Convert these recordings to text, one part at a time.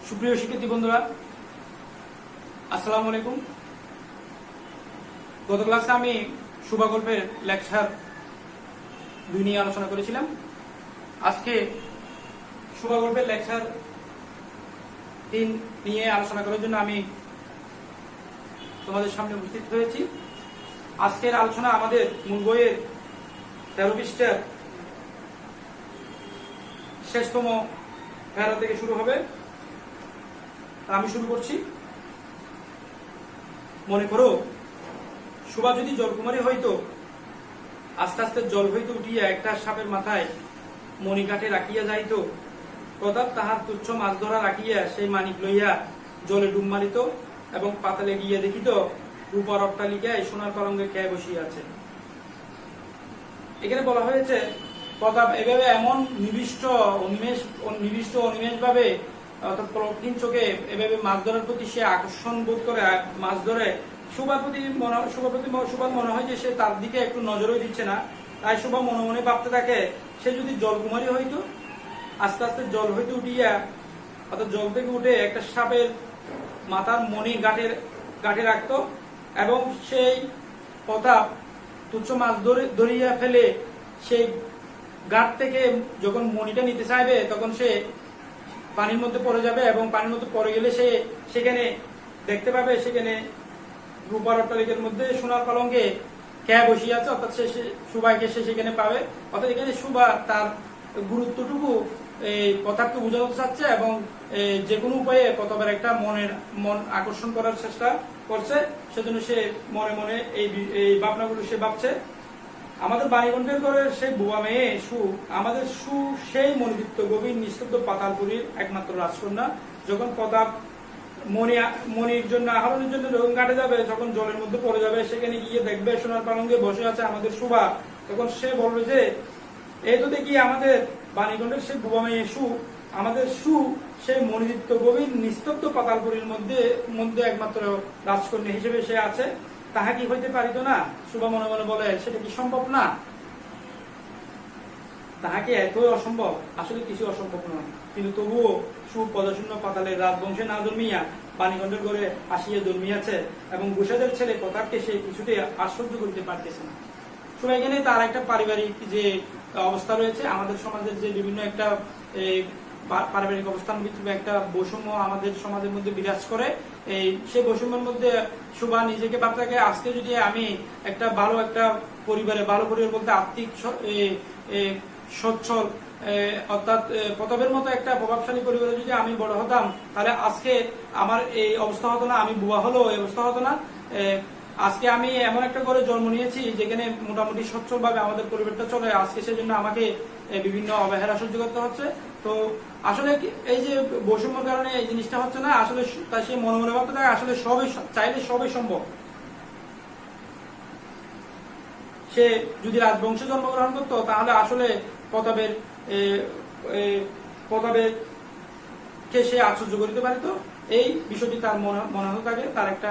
সুপ্রিয় শিক্ষার্থী বন্ধুরা, আসসালামু আলাইকুম। গত ক্লাসে আমি শুভা গল্পের লেকচার 2 নিয়ে আলোচনা করেছিলাম। আজকে শুভা গল্পের লেকচার 3 নিয়ে আলোচনা করার জন্য আমি তোমাদের সামনে উপস্থিত হয়েছি। আজকের আলোচনা আমাদের মূল বইয়ের 13 পৃষ্ঠার শেষতম প্যারা থেকে শুরু হবে। আমি শুরু করছি। মনে করো, শুভা যদি জলকুমারী হইতো, আস্তে আস্তে জল হইতে উঠিয়া একটা সাপের মাথায় মণিকাঠে রাখিয়া যাইত। প্রতাপ তাহার তুচ্ছ মাছ ধরা রাখিয়া সেই মানিক লইয়া জলে ডুব মারিত এবং পাতালে গিয়া দেখিত রূপার অট্টালিকায় সোনার কলঙ্কে খেয়ে বসিয়া আছে। এখানে বলা হয়েছে প্রতাপ এভাবে এমন নিবিষ্ট অনিমেষ ভাবে অর্থাৎ প্রকৃতির চোখে এভাবে মাছ ধরার প্রতি সে আকর্ষণ বোধ করে মাছ ধরে। শুভার মনে হয় যে সে তার দিকে একটু নজরই দিচ্ছে না। তাই শুভা মনে মনে ভাবতে থাকে, সে যদি জলকুমারী হইতো, আস্তে আস্তে জল হইতে উঠিয়া অর্থাৎ জল থেকে উঠে একটা সাপের মাথার মণি গাঁটে রাখতো এবং সেই প্রতাপ তুচ্ছ মাছ ধরিয়া ফেলে সেই গাঁট থেকে যখন মণিটা নিতে চাইবে তখন সে পানির মধ্যে পড়ে যাবে এবং পানির মধ্যে পড়ে গেলে সে সেখানে দেখতে পাবে সেখানে রূপার অট্টালিকার মধ্যে সোনার কলঙ্কে খেয়ে বসিয়ে আছে। অর্থাৎ শুভাকে সে সেখানে পাবে। অর্থাৎ এখানে শুভা তার গুরুত্বটুকু এই প্রতাপকে বোঝাতে চাচ্ছে এবং যে কোনো উপায়ে প্রতাপের একটা মন আকর্ষণ করার চেষ্টা করছে। সেজন্য সে মনে মনে এই ভাবনাগুলো সে ভাবছে। আমাদের বাণীকণ্ঠের ঘরের সেই বুয়া মেয়ে আমাদের সেই মণিদীপ্ত গভীর নিস্তব্ধ পাতালপুরীর একমাত্র রাজকন্যা। যখন প্রতাপ মণির জন্য আহরণের জন্য যখন ঘাটে যাবে, যখন জলের মধ্যে পড়ে যাবে, সেখানে গিয়ে দেখবে সোনার পালঙ্কে বসে আছে আমাদের শুভা। তখন সে বলবে যে এই তো দেখি আমাদের বাণীকণ্ঠের সেই বুয়া মেয়ে আমাদের সেই মণিদীপ্ত গভীর নিস্তব্ধ পাতালপুরীর মধ্যে একমাত্র রাজকন্যা হিসেবে সে আছে। তাহা কি হইতে পারিত না? শুভা মনে মনে বলে, সেটা কি সম্ভব না? তাহা কি এতই অসম্ভব? আসলে কিছু অসম্ভব নয়। কিন্তু তবুও পদশূন্য পাতালের রাজবংশে না জন্মিয়া বাণীকণ্ঠের ঘরে আসিয়া জন্মিয়াছে এবং ঘোষাদের ছেলে প্রতাপকে সে কিছুতে আশ্চর্য করিতে পারতেছে না। শুভা এখানে তার একটা পারিবারিক যে অবস্থা রয়েছে, আমাদের সমাজের যে বিভিন্ন একটা পারিবারিক অবস্থান ভিত্তিক একটা বৈষম্য আমাদের সমাজের মধ্যে বিরাজ করে। সেই বৈষম্যের মধ্যে শুভা নিজেকে ভাবতে থাকে, আজকে যদি আমি একটা ভালো পরিবার বলতে আর্থিক সচ্ছল অর্থাৎ প্রতাপের মতো একটা প্রভাবশালী পরিবারে যদি আমি বড় হতাম, তাহলে আজকে আমার এই অবস্থা হতো না, আমি বুয়া হলেও এই অবস্থা হতো না। আজকে আমি এমন একটা ঘরে জন্ম নিয়েছি যেখানে মোটামুটি সচ্ছল ভাবে আমাদের পরিবারটা চলে। আজকে সেজন্য আমাকে বিভিন্ন অবহেলা সহ্য করতে হচ্ছে। তো আসলে এই যে বৈষম্যের কারণে এই জিনিসটা হচ্ছে না, আসলে তাই সে মনে মনে ভাবতে থাকে আসলে চাইলে সবই সম্ভব। সে যদি রাজবংশে জন্মগ্রহণ করতো তাহলে আসলে প্রতাপের কে সে আশ্চর্য করিতে পারিত। এই বিষয়টি তার মনে হতে থাকে। তার একটা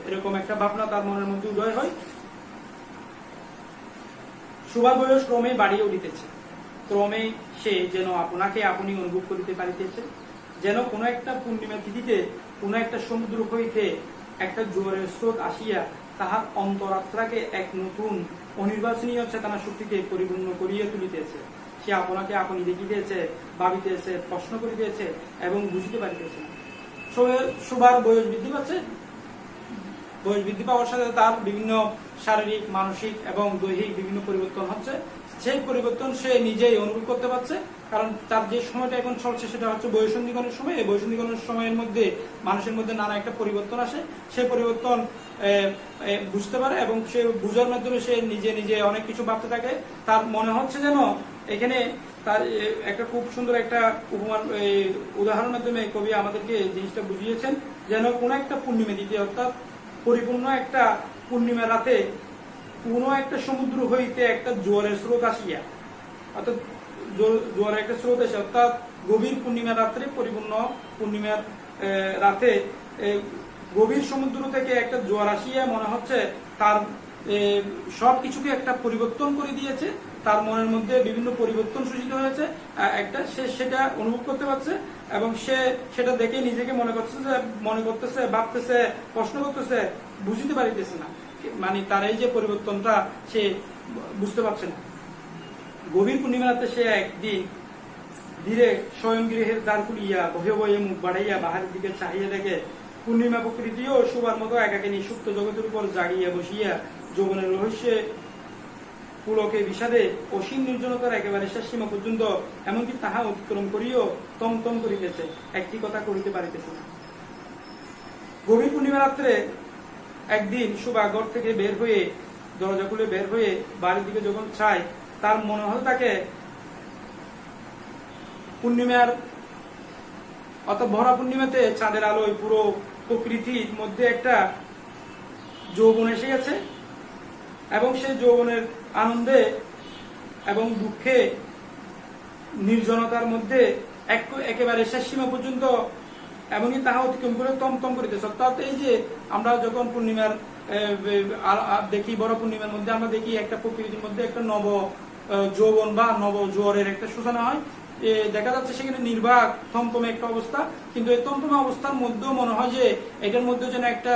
এরকম একটা ভাবনা তার মনের মধ্যে উদয় হয়। শুভার বয়স ক্রমে বাড়িয়ে উঠিতেছে। ক্রমে সে যেন আপনাকে আপনি অনুভব করিতে পারিতেছে, যেন কোনো একটা পূর্ণিমা তিথিতে কোনো একটা সমুদ্র হইতে একটা জোয়ারের স্রোত আসিয়া তাহার অন্তরাত্মাকে এক নতুন অনির্বাচনীয় চেতনা শক্তিতে পরিপূর্ণ করিয়া তুলিতেছে। সে আপনাকে আপনি দেখিতেছে, ভাবিতেছে, প্রশ্ন করিতেছে এবং বুঝিতে পারিতেছে। শুভার বয়স বৃদ্ধি পাচ্ছে। বয়স বৃদ্ধি পাওয়ার সাথে তার বিভিন্ন শারীরিক, মানসিক এবং দৈহিক বিভিন্ন পরিবর্তন হচ্ছে। সেই পরিবর্তন সে নিজেই অনুভব করতে পারছে, কারণ তার যে সময়টা এখন চলছে সেটা হচ্ছে বয়ঃসন্ধিগণের সময়। এই বয়ঃসন্ধিগণের সময়ের মধ্যে মানুষের মধ্যে নানা একটা পরিবর্তন আসে। সেই পরিবর্তন বুঝতে পারে এবং সে বুঝার মাধ্যমে সে নিজে অনেক কিছু ভাবতে থাকে। তার মনে হচ্ছে যেন এখানে তার একটা খুব সুন্দর একটা উদাহরণের মাধ্যমে কবি আমাদেরকে জিনিসটা বুঝিয়েছেন, যেন কোন একটা পূর্ণিমা তিথি অর্থাৎ পরিপূর্ণ একটা পূর্ণিমা রাতে কোন একটা সমুদ্র হইতে একটা জোয়ারের স্রোত আসিয়া, অর্থাৎ জোয়ারের একটা স্রোত এসে অর্থাৎ গভীর পূর্ণিমা রাত্রে পরিপূর্ণ পূর্ণিমার রাতে গভীর সমুদ্র থেকে একটা জোয়ার আসিয়া মনে হচ্ছে তার সবকিছুকে একটা পরিবর্তন করে দিয়েছে তার মনের মধ্যে বিভিন্ন পরিবর্তন সূচিত হয়েছে, একটা সে সেটা অনুভব করতে পারছে এবং সে সেটা দেখে নিজেকে মনে করতেছে, ভাবতেছে, প্রশ্ন করতেছে, বুঝতে পারিতেছে না, মানে তার এই যে পরিবর্তনটা সে বুঝতে পারছে না। গভীর পূর্ণিমা রাতে সে একদিন ধীরে স্বয়ং গৃহের দ্বার খুলিয়া বহে বহে মুখ বাড়াইয়া বাহারের দিকে চাহিয়া দেখে পূর্ণিমা প্রকৃতিও শোবার মতো একাকিনী সুপ্ত জগতের উপর জাগিয়া বসিয়া যৌবনের রহস্যে পুলকে বিষাদে অসীম নির্জনতার একেবারে শেষ সীমা পর্যন্ত এমনকি তাহা অতিক্রম করিও তম করিতেছে, একটি কথা করিতে পারিতেছে না। গভীর পূর্ণিমা রাত্রে একদিন শোভা ঘর থেকে বের হয়ে, দরজা খুলে বের হয়ে বাড়ির দিকে যখন চায়, তার মনে হল তাকে পূর্ণিমার অর্থাৎ ভরা পূর্ণিমাতে চাঁদের আলোয় পুরো প্রকৃতির মধ্যে একটা যৌবন এসে গেছে এবং সেই যৌবনের আনন্দে এবং দুঃখে নির্জনতার মধ্যে একেবারে শেষ সীমা পর্যন্ত এমনই তাহা অতিক্রম করে তম করিতেছে। অর্থাৎ এই যে আমরা যখন পূর্ণিমার দেখি, বড় পূর্ণিমার মধ্যে আমরা দেখি একটা প্রকৃতির মধ্যে একটা নব যৌবন বা নব জোয়ারের একটা সূচনা হয়, দেখা যাচ্ছে সেখানে নির্বাক থমথমে একটা অবস্থা, কিন্তু এই থমথমে অবস্থার মধ্যেও মনে হয় যে এটার মধ্যে যেন একটা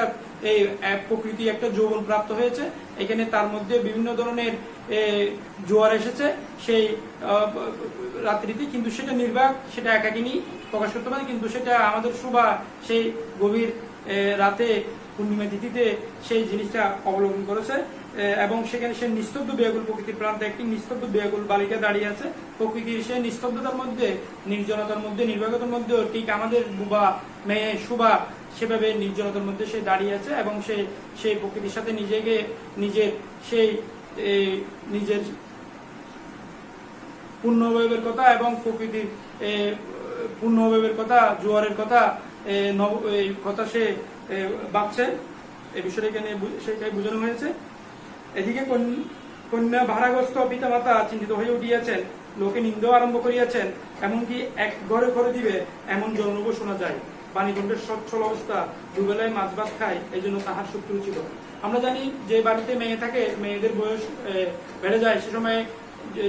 এই প্রকৃতি একটা যৌবন প্রাপ্ত হয়েছে, এখানে তার মধ্যে বিভিন্ন ধরনের জোয়ার এসেছে সেই রাত্রিতে, কিন্তু সেটা নির্বাক, সেটা একাকিনী প্রকাশ করতে পারে, কিন্তু সেটা আমাদের শোভা সেই গভীর রাতে পূর্ণিমা তিথিতে সেই জিনিসটা অবলম্বন করেছে এবং সেখানে সে নিস্তব্ধ ব্যাকুল প্রকৃতির প্রান্তে একটি নিস্তব্ধ ব্যাকুল বালিকা দাঁড়িয়ে আছে। প্রকৃতির সেই নিস্তব্ধতার মধ্যে, নির্জনতার মধ্যে, নির্বাকতার মধ্যে ঠিক আমাদের বুবা মেয়ে শোভা সেভাবে নির্জনতার মধ্যে সে দাঁড়িয়ে আছে এবং সেই প্রকৃতির সাথে নিজের পূর্ণবয়বের কথা এবং প্রকৃতির পূর্ণবয়বের কথা, জোয়ারের কথা কথা সে ভাবছে। এই বিষয়টা এখানে সেটাই বোঝানো হয়েছে। এদিকে কন্যা ভারাগ্রস্ত পিতামাতা চিন্তিত হয়ে উঠিয়াছেন, লোকে নিন্দা আরম্ভ করিয়াছেন, এমনকি এক ঘরে ঘরে দিবে এমন জননব শোনা যায়। বাণীকণ্ঠের সচ্ছল অবস্থা, দুবেলায় মাছ ভাত খায়, এই জন্য তাহার শত্রু ছিল। আমরা জানি যে বাড়িতে মেয়ে থাকে, মেয়েদের বয়স বেড়ে যায়, সে সময়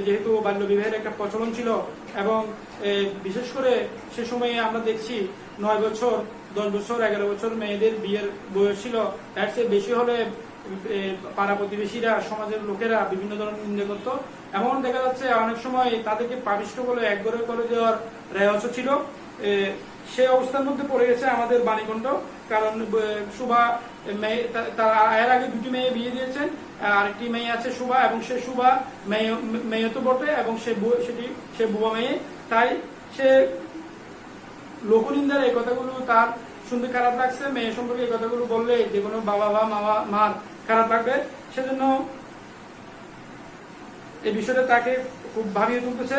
যেহেতু বাল্য বিবাহের একটা প্রচলন ছিল এবং বিশেষ করে সে সময়ে আমরা দেখছি 9 বছর, 10 বছর, 11 বছর মেয়েদের বিয়ের বয়স ছিল। এর চেয়ে বেশি হলে পাড়া প্রতিবেশীরা, সমাজের লোকেরা বিভিন্ন ধরনের নিন্দা করত। এমন দেখা যাচ্ছে অনেক সময় তাদেরকে পাপিষ্ঠ বলে এক ঘরে করে দেওয়ার রেওয়াজও ছিল। সেই অবস্থার মধ্যে পড়ে গেছে আমাদের বাণীকণ্ঠ, কারণ শোভা মেয়ে, তার এর আগে 2টি মেয়ে বিয়ে দিয়েছেন, আরেকটি মেয়ে আছে শোভা, এবং সে শোভা মেয়ে তো বটে এবং সে বুবা মেয়ে, তাই সে লোকনিন্দার এই কথাগুলো তার শুনতে খারাপ লাগছে। মেয়ে সম্পর্কে এই কথাগুলো বললে যে কোনো বাবা বা মার খারাপ লাগবে, সেজন্য এই বিষয়টা তাকে খুব ভাবিয়ে তুলতেছে।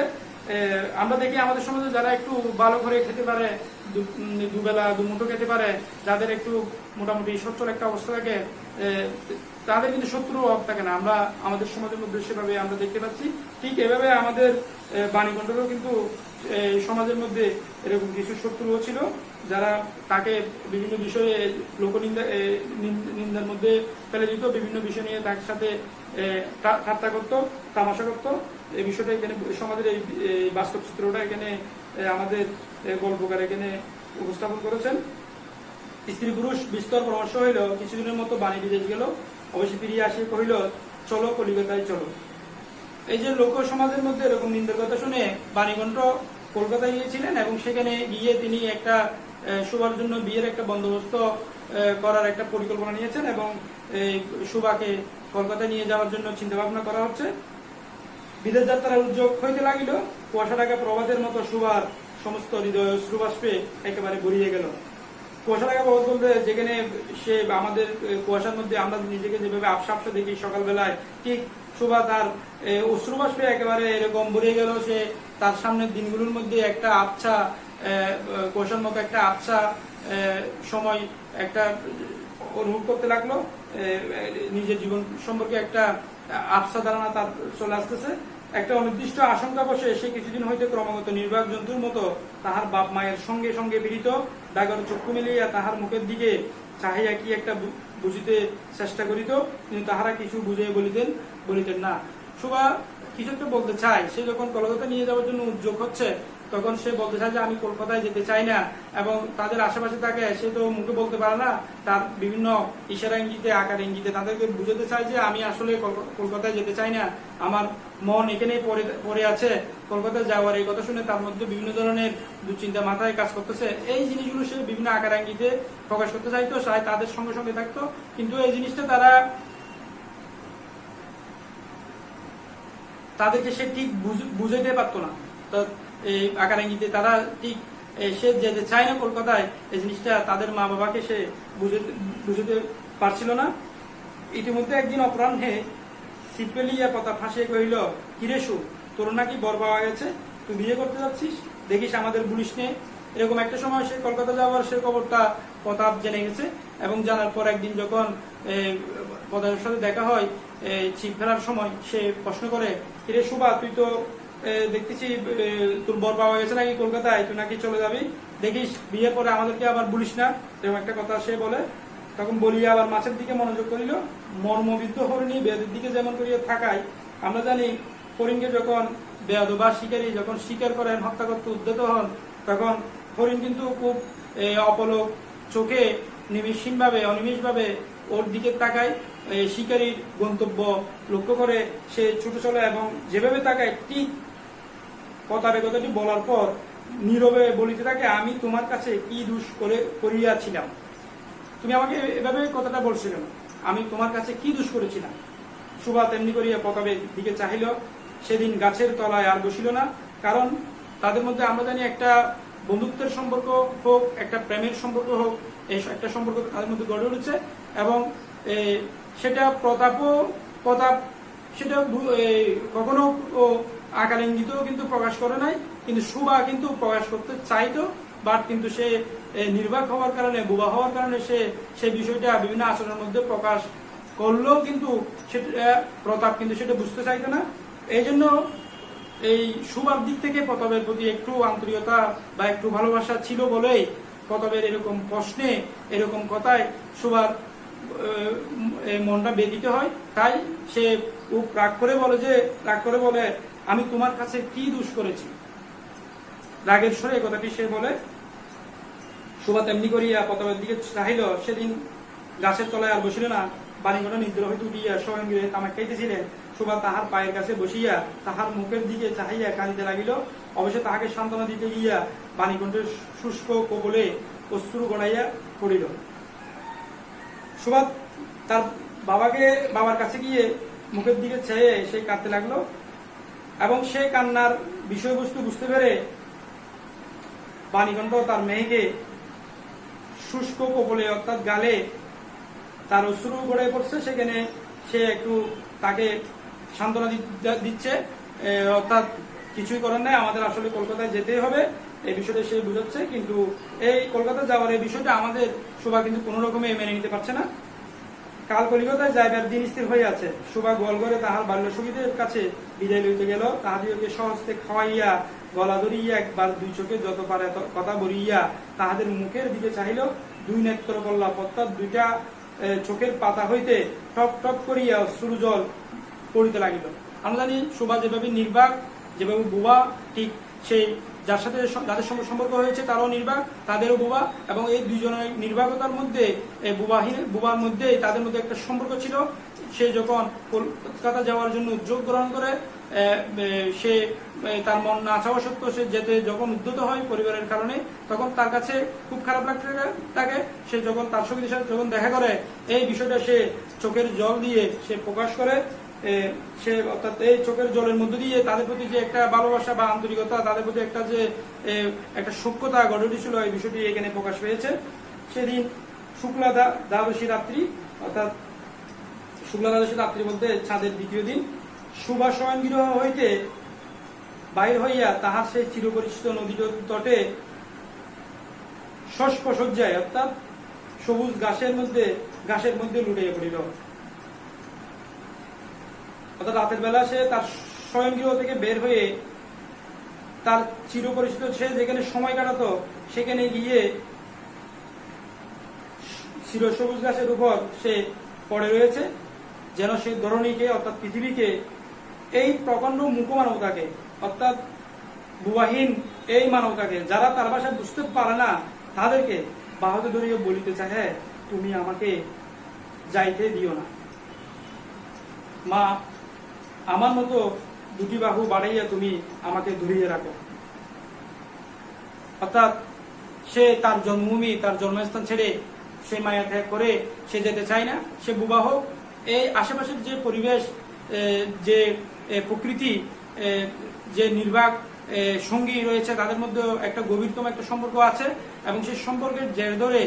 আমরা দেখি আমাদের সমাজে যারা একটু ভালো করে খেতে পারে, দুবেলা দুমুঠো খেতে পারে, যাদের একটু মোটামুটি সচ্ছল একটা অবস্থা থাকে, তাদের কিন্তু শত্রু অভাব থাকে না। আমরা আমাদের সমাজের মধ্যে সেভাবে আমরা দেখতে পাচ্ছি। ঠিক এভাবে আমাদের বাণীকণ্ঠেরও কিন্তু সমাজের মধ্যে এরকম কিছু শত্রুও ছিল, যারা তাকে বিভিন্ন বিষয়ে নিন্দার মধ্যে ফেলে দিত, বিভিন্ন বিষয় নিয়ে তার সাথে ঠাট্টা করতো, তামাশা করতো। এই বিষয়টা এখানে সমাজের এই বাস্তব চিত্রটা এখানে আমাদের গল্পকার এখানে উপস্থাপন করেছেন। স্ত্রী পুরুষ বিস্তর পরামর্শ হইল, কিছুদিনের মতো বাণী বিদেশ গেল, অবশ্যই ফিরিয়ে আসে কহিল, চলো কলিকাতায় চলো। এই যে লোক সমাজের মধ্যে এরকম নিন্দার কথা শুনে বাণীকণ্ঠ কলকাতায় গিয়েছিলেন এবং সেখানে গিয়ে তিনি একটা শোভার জন্য বিয়ের একটা বন্দোবস্ত করার একটা পরিকল্পনা নিয়েছেন এবং শোভাকে কলকাতায় নিয়ে যাওয়ার জন্য চিন্তা ভাবনা করা হচ্ছে। বিদেশ যাত্রার উদ্যোগ হইতে লাগিল। কুয়াশা ঢাকা প্রভাতের মতো শোভার সমস্ত হৃদয় অশ্রুবাষ্পে একেবারে গড়িয়ে গেল। কুয়াশা ঢাকা প্রভাত বলতে যেখানে সে আমাদের কুয়াশার মধ্যে আমরা নিজেকে যেভাবে আবসা দেখি সকালবেলায়, ঠিক শোভা তার অশ্রুবাষ্পে একেবারে এরকম ভরিয়ে গেল। সে তার সামনের দিনগুলোর মধ্যে একটা আবছা কুয়াশার মতো একটা আবছা সময় একটা অনুভব করতে লাগলো। নিজের জীবন সম্পর্কে একটা আবছা ধারণা তার চলে আসতেছে। একটা অনির্দিষ্ট আশঙ্কা বসে সে কিছুদিন হইতে ক্রমাগত নির্বাক জন্তুর মতো তাহার বাপ মায়ের সঙ্গে সঙ্গে পীড়িত ডাগর চক্ষু মিলিয়া তাহার মুখের দিকে চাহিয়া কি একটা বুঝিতে চেষ্টা করিত, কিন্তু তাহারা কিছু বুঝিয়ে বলিতেন না। শোভা কিছু একটা বলতে চায়, সে যখন কলকাতা নিয়ে যাওয়ার জন্য উদ্যোগ হচ্ছে তখন সে বলতে চায় যে আমি কলকাতায় যেতে চাই না, এবং তাদের আশেপাশে থাকে, সে তো মুখে বলতে পারে না, তার বিভিন্ন ইশারা ইঙ্গিতে আকার ইঙ্গিতে তাদেরকে বুঝাতে চায় যে আমি আসলে কলকাতায় যেতে চাই না, আমার মন এখানেই পড়ে আছে, কলকাতায় যাওয়ার এই কথা শুনে তার মধ্যে বিভিন্ন ধরনের দুশ্চিন্তা মাথায় কাজ করতেছে। এই জিনিসগুলো সে বিভিন্ন আকার ইঙ্গিতে প্রকাশ করতে চাইতো, তাদের সঙ্গে সঙ্গে থাকতো, কিন্তু এই জিনিসটা তাদেরকে সে ঠিক বুঝাইতে পারতো না। তো এই আকার ইঙ্গিতে তারা ঠিক সে যেতে চায় না কলকাতায়, এই জিনিসটা তাদের মা বাবাকে সে বুঝাতে পারছিল না। ইতিমধ্যে একদিন অপরাহ্নে সিপেলিয়া কথা ফাঁসিয়ে কহিল, কিরে সু, তোর নাকি বর পাওয়া গেছে, তুই বিয়ে করতে যাচ্ছিস, দেখিস আমাদের বলিস নে। এরকম একটা সময় সে কলকাতা যাওয়ার সে খবরটা প্রতাপ জেনে গেছে, এবং জানার পর একদিন যখন প্রতাপের সাথে দেখা হয় ছিপ ফেলার সময়, সে প্রশ্ন করে, কিরে সুভা, তুই তো দেখতেছি তোর বর পাওয়া গেছে নাকি কলকাতায়, তুই নাকি চলে যাবি, দেখিস বিয়ের পরে আমাদেরকে আবার বলিস না, এরকম একটা কথা সে বলে। তখন বলিয়া আবার মাছের দিকে মনোযোগ করিল, মর্মবিদ্ধ হরিণী বেদের দিকে যেমন করিয়া থাকায়। আমরা জানি হরিণকে যখন বেয়াদ বা শিকারী যখন শিকার করেন, হত্যা করতে উদ্যত হন, তখন হরিণ কিন্তু খুব অপলক চোখে অনিমেষ ভাবে ওর দিকে তাকায়, শিকারীর গন্তব্য লক্ষ্য করে সে ছুটে চলে, এবং যেভাবে তাকায় ঠিক কথাটি বলার পর নীরবে বলিতে থাকে, আমি তোমার কাছে কি দোষ করিয়াছিলাম, তুমি আমাকে এভাবে কথাটা বলছিলেন, আমি তোমার কাছে কি দোষ করেছিলাম। সুভা তেমনি করিয়া প্রতাপের দিকে চাহিল, সেদিন গাছের তলায় আর বসিল না, কারণ তাদের মধ্যে আমরা জানি একটা বন্ধুত্বের সম্পর্ক হোক, একটা প্রেমের সম্পর্ক হোক, এই একটা সম্পর্ক তাদের মধ্যে গড়ে উঠেছে, এবং সেটা প্রতাপ সেটা কখনো আকার ইঙ্গিতেও কিন্তু প্রকাশ করে নাই, কিন্তু সুভা কিন্তু প্রকাশ করতে চাইতো, বাট কিন্তু সে নির্বাক হওয়ার কারণে, বোবা হওয়ার কারণে সে বিষয়টা বিভিন্ন আচরণের মধ্যে প্রকাশ করলেও কিন্তু সেটা প্রতাপ কিন্তু সেটা বুঝতে চাইতো না। এই জন্য এই সুভার দিক থেকে প্রতাপের প্রতি একটু আন্তরিকতা বা একটু ভালোবাসা ছিল বলেই প্রতাপের এরকম প্রশ্নে, এরকম কথায় সুভার মনটা ব্যথিত হয়। তাই সে রাগ করে বলে, আমি তোমার কাছে কি দোষ করেছি, রাগের স্বরে কথাটি সে বলে। সুভা তেমনি করিয়া প্রতাপের দিকে চাহিল, সেদিন গাছের তলায় আর বসিল না, বাণীগণ নিদ্র হইতে উঠিয়া সঙ্গে তামাক খাইতেছিলেন। সুভা তাহার পায়ের কাছে বসিয়া তাহার মুখের দিকে চাহিয়া কাঁদিতে লাগিল। অবশ্য তাহাকে সান্ত্বনা দিতে গিয়া বাণীকণ্ঠের শুষ্ক কবলে অশ্রু গড়াইয়া পড়িল। সুভা তার বাবার কাছে গিয়ে মুখের দিকে চেয়ে সে কাঁদতে লাগলো, এবং সে কান্নার বিষয়বস্তু বুঝতে পেরে বাণীকণ্ঠ তার মেয়েকে শুষ্ক কপলে অর্থাৎ গালে তার অশ্রু গড়ে পড়ছে, সেখানে সে একটু তাকে সান্ত্বনা দিচ্ছে, অর্থাৎ কিছুই করার নাই, আমাদের আসলে কলকাতায় যেতেই হবে, এই বিষয়টা সে বুঝাচ্ছে। কিন্তু এই কলকাতা যাওয়ার এই বিষয়টা আমাদের সুভা কিন্তু কোন রকমে মেনে নিতে পারছে না। কাল কলিকাতায় যাইবার দিন স্থির হয়ে আছে। সুভা গোয়ালঘরে তাহার বাল্য সখীদের কাছে বিদায় লইতে গেল, তাহাদিওকে সহস্তে খাওয়াইয়া গলা ধরিয়া একবার দুই চোখে যত পারে কথা বলিয়া তাহাদের মুখের দিকে চাহিল। দুই নেত্র পল্লা অর্থাৎ দুইটা চোখের পাতা হইতে টপ টপ করিয়া অশ্রু জল পড়িতে লাগিল। আমরা জানি সুভা যেভাবে নির্বাক, যেভাবে বোবা, ঠিক সেই যাদের সঙ্গে সম্পর্ক হয়েছে তারাও নির্বাক, তাদেরও বোবা, এবং এই দুইজনের নির্বাকতার মধ্যে বোবার মধ্যে তাদের মধ্যে একটা সম্পর্ক ছিল। সে যখন কলকাতা যাওয়ার জন্য উদ্যোগ গ্রহণ করে, সে তার মন না চাওয়া সত্ত্বেও সে যেতে যখন উদ্যত হয় পরিবারের কারণে, তখন তার কাছে খুব খারাপ লাগতে থাকে। সে যখন তার সঙ্গীদের সাথে যখন দেখা করে, এই বিষয়টা সে চোখের জল দিয়ে সে প্রকাশ করে, সে অর্থাৎ এই চোখের জলের মধ্যে দিয়ে তাদের প্রতি যে একটা ভালোবাসা বা আন্তরিকতা, তাদের প্রতি একটা যে একটা সূক্ষ্মতা গড়ে উঠেছিল, এই বিষয়টি এখানে প্রকাশ পেয়েছে। সেদিন শুক্লা দ্বাদশী রাত্রি, অর্থাৎ শুক্লা দ্বাদশী রাত্রি বলতে ছাদের দ্বিতীয় দিন, সুভা শয়নগৃহ হইতে বাহির হইয়া তাহার সেই চিরপরিচিত নদী তটে শস্যসজ্জায় অর্থাৎ সবুজ ঘাসের মধ্যে লুটিয়ে পড়িল। অর্থাৎ রাতের বেলা সে তার শয়নগৃহ থেকে বের হয়ে তার চিরপরিচিত সে যেখানে সময় কাটাতো সেখানে গিয়ে চিরসবুজ গাছের উপর সে পড়ে রয়েছে, যেন সে ধরণীকে অর্থাৎ পৃথিবীকে এই প্রকাণ্ড মুখ মানবতাকে, অর্থাৎ বুবাহীন এই মানবতাকে, যারা তার ভাষা বুঝতে পারে না তাদেরকে বাহুতে ধরিয়ে বলিতে চায়, হ্যাঁ তুমি আমাকে যাইতে দিও না মা, আমার মতো দুটি বাহু বাড়াইয়া তুমি আমাকে ধরিয়ে রাখো। অর্থাৎ সে তার জন্মভূমি, তার জন্মস্থান ছেড়ে সে মায়া ত্যাগ করে সে যেতে চায় না। সে বুবা হোক, এই আশেপাশের যে পরিবেশ, যে প্রকৃতি, যে নির্বাক সঙ্গী রয়েছে তাদের মধ্যে একটা গভীরতম একটা সম্পর্ক আছে, এবং সেই সম্পর্কের জের ধরে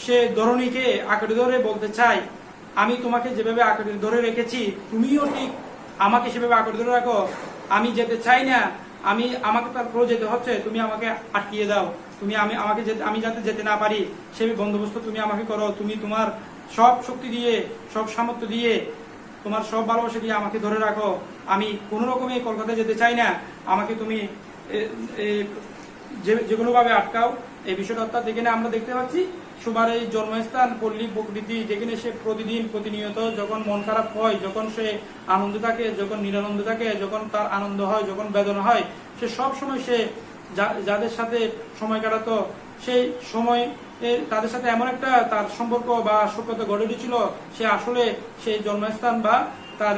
সে ধরণীকে আঁকড়ে ধরে বলতে চায়, আমি তোমাকে যেভাবে আঁকড়ে ধরে রেখেছি তুমিও ঠিক আমাকে সেভাবে আঁকড়ে ধরে রাখো। আমি যেতে চাই না, আমাকে তারপর যেতে হচ্ছে, তুমি আমাকে আটকিয়ে দাও, তুমি আমি যাতে যেতে না পারি সেই বন্দোবস্ত তুমি আমাকে করো। তুমি তোমার সব শক্তি দিয়ে, সব সামর্থ্য দিয়ে, তোমার সব ভালোবাসা দিয়ে আমাকে ধরে রাখো। আমি কোনো রকমে কলকাতায় যেতে চাই না, আমাকে তুমি যে কোনো ভাবে আটকাও। এই বিষয়টা অর্থাৎ এখানে আমরা দেখতে পাচ্ছি সুভার এই জন্মস্থান, পল্লী প্রকৃতি, যেখানে সে প্রতিদিন প্রতিনিয়ত যখন মন খারাপ হয়, যখন সে আনন্দ থাকে, যখন নিরানন্দ থাকে, যখন তার আনন্দ হয়, যখন বেদনা হয়, সে সব সময় সে যাদের সাথে সময় কাটাতো সেই সময় তাদের সাথে এমন একটা তার সম্পর্ক বা সভ্যতা গড়ে উঠেছিল, সে আসলে সেই জন্মস্থান বা তার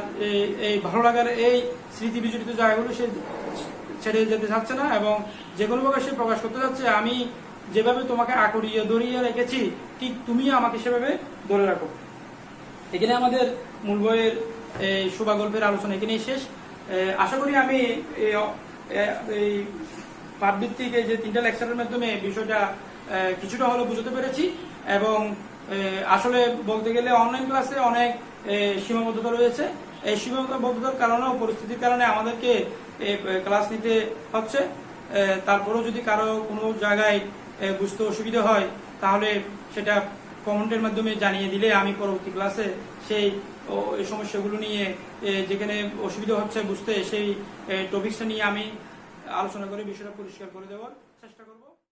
এই ভালো লাগার এই স্মৃতি বিজড়িত জায়গাগুলো সে ছেড়ে যেতে চাচ্ছে না, এবং যে কোনো ভাবে সে প্রকাশ করতে যাচ্ছে, আমি যেভাবে তোমাকে আঁকড়িয়ে ধরিয়ে রেখেছি ঠিক তুমি আমাকে সেভাবে ধরে রাখো। এখানে আমাদের মূল বইয়ের শোভা গল্পের আলোচনা এখানেই শেষ। আশা করি আমি এই পাঠভিত্তিক এই যে 3টা লেকচারের মাধ্যমে বিষয়টা কিছুটা হলেও বুঝতে পেরেছি, এবং আসলে বলতে গেলে অনলাইন ক্লাসে অনেক সীমাবদ্ধতা রয়েছে। এই সীমাবদ্ধতার কারণেও, পরিস্থিতির কারণে আমাদেরকে ক্লাস নিতে হচ্ছে। তারপরেও যদি কারো কোনো জায়গায় বুঝতে অসুবিধা হয় তাহলে সেটা কমেন্টের মাধ্যমে জানিয়ে দিলে আমি পরবর্তী ক্লাসে সেই সমস্যাগুলো নিয়ে, যেখানে অসুবিধা হচ্ছে বুঝতে, সেই টপিকসটা নিয়ে আমি আলোচনা করে বিষয়টা পরিষ্কার করে দেওয়ার চেষ্টা করব।